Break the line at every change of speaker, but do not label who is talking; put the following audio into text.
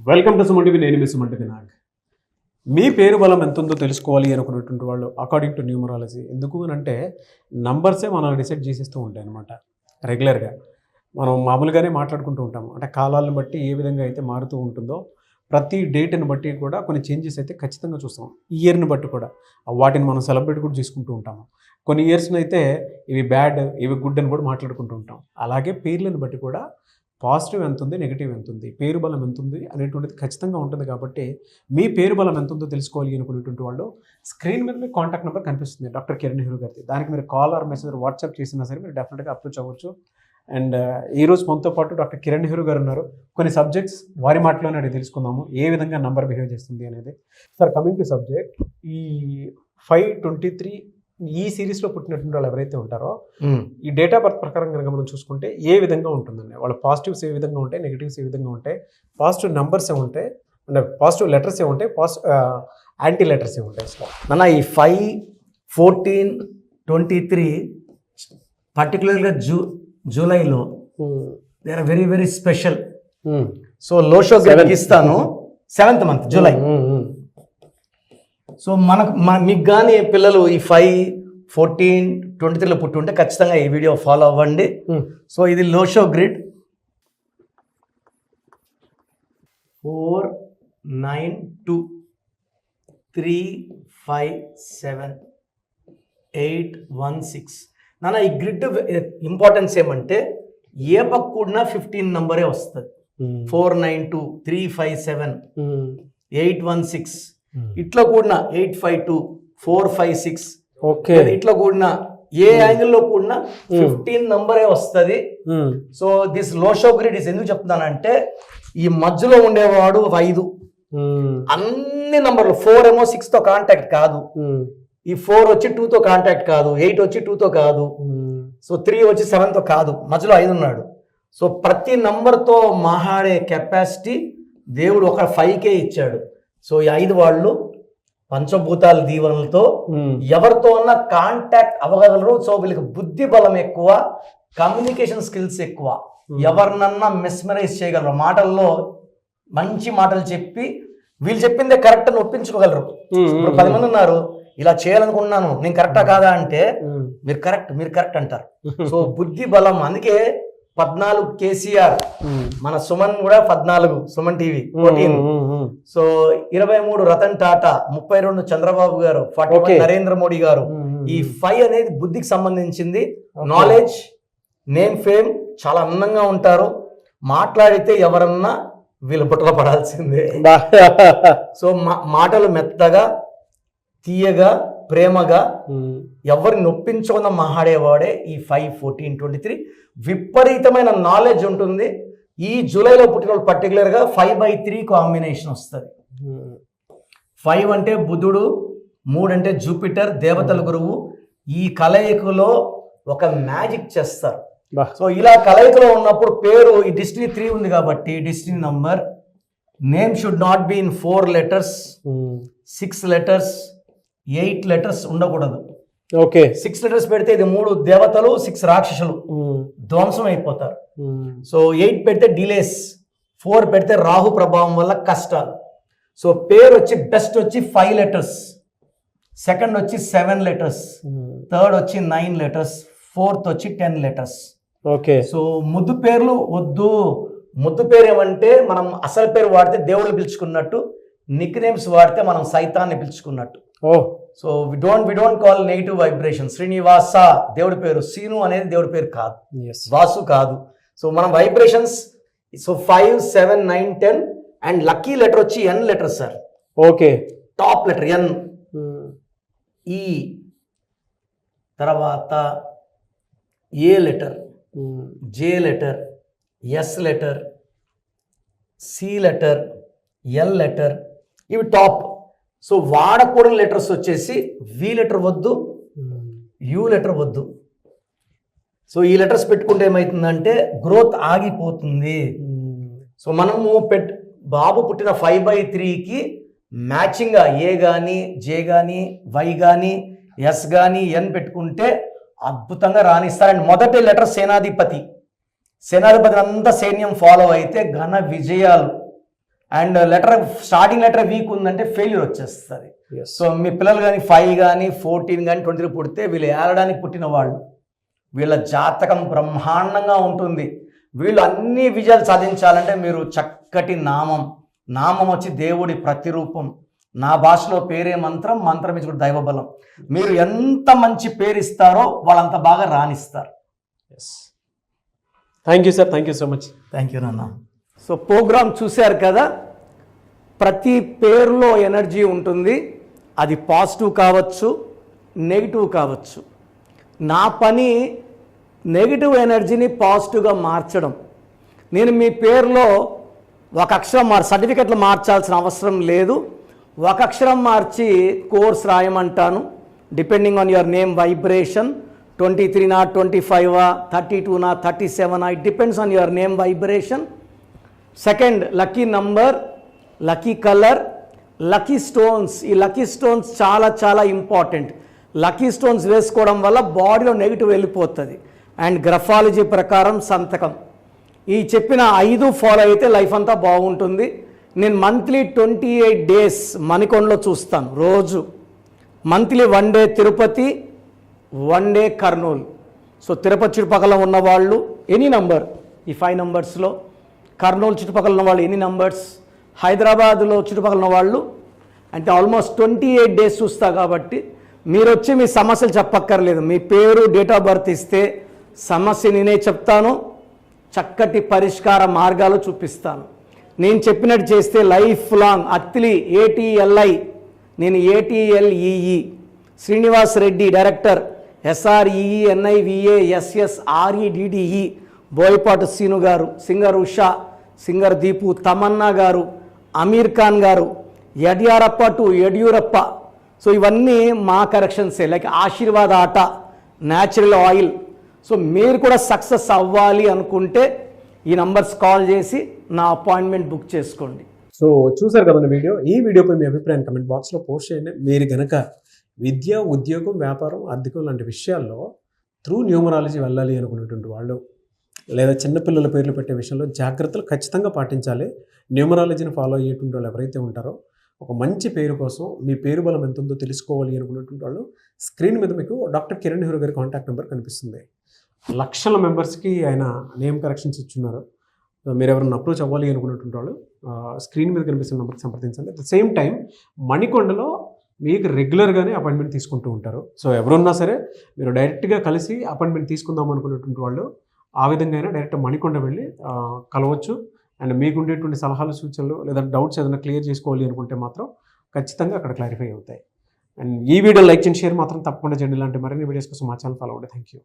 Welcome to Suman TV. నేను మీ Suman TV Nag. మీ పేరు బలం ఎంత ఉందో తెలుసుకోవాలి అనుకున్నటువంటి వాళ్ళు అకార్డింగ్ టు న్యూమరాలజీ ఎందుకు అని అంటే నంబర్సే మనం డిసైడ్ చేసేస్తూ ఉంటాయి అనమాట. రెగ్యులర్గా మనం మామూలుగానే మాట్లాడుకుంటూ ఉంటాము. అంటే కాలాలను బట్టి ఏ విధంగా అయితే మారుతూ ఉంటుందో ప్రతి డేట్ని బట్టి కూడా కొన్ని చేంజెస్ అయితే ఖచ్చితంగా చూస్తాం. ఇయర్ని బట్టి కూడా వాటిని మనం సెలబ్రేట్ కూడా చేసుకుంటూ ఉంటాము. కొన్ని ఇయర్స్ని అయితే ఇవి బ్యాడ్, ఇవి గుడ్ అని కూడా మాట్లాడుకుంటూ ఉంటాం. అలాగే పేర్లను బట్టి కూడా పాజిటివ్ ఎంత ఉంది, నెగిటివ్ ఎంత ఉంది, పేరు బలం ఎంత ఉంది అనేటువంటిది ఖచ్చితంగా ఉంటుంది. కాబట్టి మీ పేరు బలం ఎంత ఉందో తెలుసుకోవాలి అనుకునేటువంటి వాళ్ళు స్క్రీన్ మీద మీ కాంటాక్ట్ నెంబర్ కనిపిస్తుంది, డాక్టర్ కిరణ్ నెహ్రూ గారిది. దానికి మీరు కాల్ ఆర్ మెసేజ్ వాట్సాప్ చేసినా సరే మీరు డెఫినెట్గా అప్రోచ్ అవ్వచ్చు. అండ్ ఈరోజు మనతో పాటు డాక్టర్ కిరణ్ నెహ్రూ గారు ఉన్నారు. కొన్ని సబ్జెక్ట్స్ వారి మాటలోనే అడిగి తెలుసుకుందాము ఏ విధంగా నంబర్ బిహేవ్ చేస్తుంది అనేది. సార్, కమింగ్ టు సబ్జెక్ట్, ఈ 523 ఈ సిరీస్లో పుట్టినటువంటి వాళ్ళు ఎవరైతే ఉంటారో ఈ డేట్ ఆఫ్ బర్త్ ప్రకారం కనుక మనం చూసుకుంటే ఏ విధంగా ఉంటుందండి? వాళ్ళ పాజిటివ్స్ ఏ విధంగా ఉంటాయి, నెగిటివ్స్ ఏ విధంగా ఉంటాయి, పాజిటివ్ నెంబర్స్ ఏ ఉంటాయి, అంటే పాజిటివ్ లెటర్స్ ఏ ఉంటాయి, యాంటీ లెటర్స్ ఏ ఉంటాయి?
మన ఈ 5, 14, 23 పర్టికులర్గా జూలైలో they are very very special. So లోషో ఇస్తాను 7th month జూలై. సో మీకు కానీ పిల్లలు ఈ 5, 14, 23లో పుట్టి ఉంటే ఖచ్చితంగా ఈ వీడియో ఫాలో అవ్వండి. సో ఇది లోషో గ్రిడ్ 4, 9, 2, 3, 5, 7, 8, 1, 6. నాన్న ఈ గ్రిడ్ ఇంపార్టెన్స్ ఏమంటే ఏ పక్క కూడినా 15 నంబరే వస్తుంది. 4, 9, 2, 3, 5, 7, 8, 1, 6. ఇట్లా కూడిన 8, 5, 2, 4, 5, 6.
ఓకే,
ఇట్లా కూడిన ఏ యాంగిల్లో కూడినా 15 నంబరే వస్తుంది. So this Lo Shu grid is ఎందుకు చెప్తున్నానంటే ఈ మధ్యలో ఉండేవాడు 5, అన్ని నంబర్లు 4 ఏమో 6తో కాంటాక్ట్ కాదు, ఈ 4 వచ్చి 2తో కాంటాక్ట్ కాదు, 8 వచ్చి 2తో కాదు, సో 3 వచ్చి 7తో కాదు, మధ్యలో 5 ఉన్నాడు. సో ప్రతి నంబర్తో మాట్లాడే కెపాసిటీ దేవుడు ఒక 5కే ఇచ్చాడు. సో ఈ 5 వాళ్ళు పంచభూతాల దీవెనలతో ఎవరితో అన్నా కాంటాక్ట్ అవ్వగలరు. సో వీళ్ళకి బుద్ధి బలం ఎక్కువ, కమ్యూనికేషన్ స్కిల్స్ ఎక్కువ, ఎవరినన్నా మెస్మరైజ్ చేయగలరు. మాటల్లో మంచి మాటలు చెప్పి వీళ్ళు చెప్పిందే కరెక్ట్ అని ఒప్పించుకోగలరు. ఇప్పుడు 10 మంది ఉన్నారు, ఇలా చేయాలనుకున్నాను, నేను కరెక్టా కాదా అంటే మీరు కరెక్ట్ అంటారు. సో బుద్ధి బలం. అందుకే 14 కేసీఆర్, మన సుమన్ కూడా 14, సుమన్ టీవీ 14. సో 23 రతన్ టాటా, 32 చంద్రబాబు గారు, 41 నరేంద్ర మోడీ గారు. ఈ 5 అనేది బుద్ధికి సంబంధించింది. నాలెడ్జ్, నేమ్, ఫేమ్, చాలా అందంగా ఉంటారు. మాట్లాడితే ఎవరన్నా వీళ్ళ బుట్టలో పడాల్సిందే. సో మాటలు మెత్తగా, తీయగా, ప్రేమగా, ఎవరిని నొప్పించకుండా మాట్లాడేవాడే ఈ 5, 14, 23. విపరీతమైన నాలెడ్జ్ ఉంటుంది. ఈ జూలైలో పుట్టిన వాళ్ళు పర్టికులర్గా 5/3 కాంబినేషన్ వస్తుంది. 5 అంటే బుధుడు, 3 అంటే జూపిటర్, దేవతల గురువు. ఈ కలయికలో ఒక మ్యాజిక్ చేస్తారు. సో ఇలా కలయికలో ఉన్నప్పుడు పేరు, ఈ డిస్టినీ 3 ఉంది కాబట్టి destiny number, name should not be in 4 letters, 6 letters, 8 letters ఉండకూడదు.
ఓకే,
6 letters పెడితే ఇది 3 దేవతలు, 6 రాక్షసులు ధ్వంసం అయిపోతారు. సో 8 పెడితే డిలేస్, 4 పెడితే రాహు ప్రభావం వల్ల కష్టాలు. సో పేరు వచ్చి బెస్ట్ వచ్చి 5 letters, సెకండ్ వచ్చి 7 letters, థర్డ్ వచ్చి 9 letters, ఫోర్త్ వచ్చి 10 letters.
ఓకే.
సో ముద్దు పేర్లు వద్దు. ముద్దు పేరు ఏమంటే మనం అసలు పేరు వాడితే దేవుళ్ళు పిలుచుకున్నట్టు, నిక్ నేమ్స్ వాడితే మనం సైతాన్ని పిలుచుకున్నట్టు. So we don't call negative vibration. Srinivasa దేవుడి పేరు, సీను అనేది దేవుడి పేరు కాదు, వాసు కాదు. సో మనం vibrations. So 5, 7, 9, 10 and lucky letter వచ్చి N letter sir.
Okay,
top letter N, ఈ తర్వాత A letter, J letter, S letter, C letter, L letter, ఇవి టాప్. సో వాడకూడని లెటర్స్ వచ్చేసి వి లెటర్ వద్దు, యూ లెటర్ వద్దు. సో ఈ లెటర్స్ పెట్టుకుంటే ఏమవుతుందంటే గ్రోత్ ఆగిపోతుంది. సో మనము బాబు పుట్టిన 5/3కి మ్యాచింగ్గా ఏ కానీ, జే కానీ, వై కానీ, ఎస్ కానీ, ఎన్ పెట్టుకుంటే అద్భుతంగా రాణిస్తారండి. మొదటి లెటర్ సేనాధిపతి. సేనాధిపతి అంతా సైన్యం ఫాలో అయితే ఘన విజయాలు. అండ్ స్టార్టింగ్ లెటర్ వీక్ ఉందంటే ఫెయిల్యూర్ వచ్చేస్తుంది.
Yes.
సో మీ పిల్లలు కానీ 5 కానీ 14 కానీ 23 పుడితే వీళ్ళు ఏలడానికి పుట్టిన వాళ్ళు, వీళ్ళ జాతకం బ్రహ్మాండంగా ఉంటుంది. వీళ్ళు అన్ని విజయాలు సాధించాలంటే మీరు చక్కటి నామం వచ్చి దేవుడి ప్రతిరూపం. నా భాషలో పేరే మంత్రం, మంత్రం ఇచ్చి కూడా దైవబలం. మీరు ఎంత మంచి పేరు ఇస్తారో వాళ్ళంత బాగా రాణిస్తారు.
Thank you sir, thank you so much.
Thank you నాన్న. సో ప్రోగ్రామ్ చూశారు కదా, ప్రతి పేరులో ఎనర్జీ ఉంటుంది. అది పాజిటివ్ కావచ్చు, నెగిటివ్ కావచ్చు. నా పని నెగిటివ్ ఎనర్జీని పాజిటివ్గా మార్చడం. నేను మీ పేరులో ఒక అక్షరం సర్టిఫికెట్లు మార్చాల్సిన అవసరం లేదు. ఒక అక్షరం మార్చి కోర్స్ రాయమంటాను. Depending on your name vibration, 23 25 32 37 it depends on your name vibration. Second, lucky number, lucky colour, lucky stones. ఈ లక్కీ స్టోన్స్ చాలా చాలా ఇంపార్టెంట్. లక్కీ స్టోన్స్ వేసుకోవడం వల్ల బాడీలో నెగిటివ్ వెళ్ళిపోతుంది. అండ్ గ్రఫాలజీ ప్రకారం సంతకం. ఈ చెప్పిన 5 ఫాలో అయితే లైఫ్ అంతా బాగుంటుంది. నేను మంత్లీ 28 డేస్ మణికొండలో చూస్తాను రోజు. Monthly 1 day Tirupati, 1 day Kurnool. So Tirupati చుట్టుపక్కల ఉన్నవాళ్ళు ఎనీ నంబర్, ఈ 5 నంబర్స్లో, కర్నూలు చుట్టుపక్కల ఉన్న వాళ్ళు ఎనీ నంబర్స్, హైదరాబాద్లో చుట్టుపక్కల ఉన్న వాళ్ళు అంటే ఆల్మోస్ట్ 28 డేస్ చూస్తా. కాబట్టి మీరు వచ్చి మీ సమస్యలు చెప్పక్కర్లేదు. మీ పేరు, డేట్ ఆఫ్ బర్త్ ఇస్తే సమస్య నేనే చెప్తాను, చక్కటి పరిష్కార మార్గాలు చూపిస్తాను. నేను చెప్పినట్టు చేస్తే లైఫ్ లాంగ్. అత్తిలి ATLI, నేను ATLEE, Srinivas Reddy director, SREENIVASSREDDE, Boyapati Seenu గారు, సింగర్ ఉషా, సింగర్ దీపు, తమన్నా గారు, అమీర్ ఖాన్ గారు, యడ్యూరప్ప. సో ఇవన్నీ మా కరెక్షన్సే. లైక్ ఆశీర్వాద్ ఆట, న్యాచురల్ ఆయిల్. సో మీరు కూడా సక్సెస్ అవ్వాలి అనుకుంటే ఈ నంబర్స్ కాల్ చేసి నా అపాయింట్మెంట్ బుక్ చేసుకోండి.
సో చూసారు కదండి వీడియో. ఈ వీడియోపై మీ అభిప్రాయం కమెంట్ బాక్స్లో పోస్ట్ చేయండి. మీరు కనుక విద్య, ఉద్యోగం, వ్యాపారం, ఆర్థికం లాంటి విషయాల్లో త్రూ న్యూమరాలజీ వెళ్ళాలి అనుకునేటువంటి వాళ్ళు, లేదా చిన్నపిల్లల పేర్లు పెట్టే విషయంలో జాగ్రత్తలు ఖచ్చితంగా పాటించాలి. న్యూమరాలజీని ఫాలో అయ్యేటువంటి వాళ్ళు ఎవరైతే ఉంటారో, ఒక మంచి పేరు కోసం మీ పేరు బలం ఎంత ఉందో తెలుసుకోవాలి అనుకునేటువంటి వాళ్ళు, స్క్రీన్ మీద మీకు డాక్టర్ కిరణ్ నెహ్రూ గారి కాంటాక్ట్ నెంబర్ కనిపిస్తుంది. లక్షల మెంబర్స్కి ఆయన నేమ్ కరెక్షన్స్ ఇచ్చున్నారు. మీరు ఎవరైనా అప్రోచ్ అవ్వాలి అనుకున్నటువంటి వాళ్ళు స్క్రీన్ మీద కనిపిస్తున్న నెంబర్కి సంప్రదించండి. అట్ ద సేమ్ టైం మణికొండలో మీకు రెగ్యులర్గానే అపాయింట్మెంట్ తీసుకుంటూ ఉంటారు. సో ఎవరున్నా సరే మీరు డైరెక్ట్గా కలిసి అపాయింట్మెంట్ తీసుకుందాం అనుకునేటువంటి వాళ్ళు ఆ విధంగా అయినా డైరెక్ట్ మణికొండ వెళ్ళి కలవచ్చు. అండ్ మీకు ఉండేటువంటి సలహాలు, సూచనలు లేదా డౌట్స్ ఏదైనా క్లియర్ చేసుకోవాలి అనుకుంటే మాత్రం ఖచ్చితంగా అక్కడ క్లారిఫై అవుతాయి. అండ్ ఈ వీడియో లైక్ చేయండి, షేర్ మాత్రం తప్పకుండా చేయండి. ఇలాంటి మరిన్ని వీడియోస్ కోసం మా ఛానల్ ఫాలో అవ్వండి. Thank you.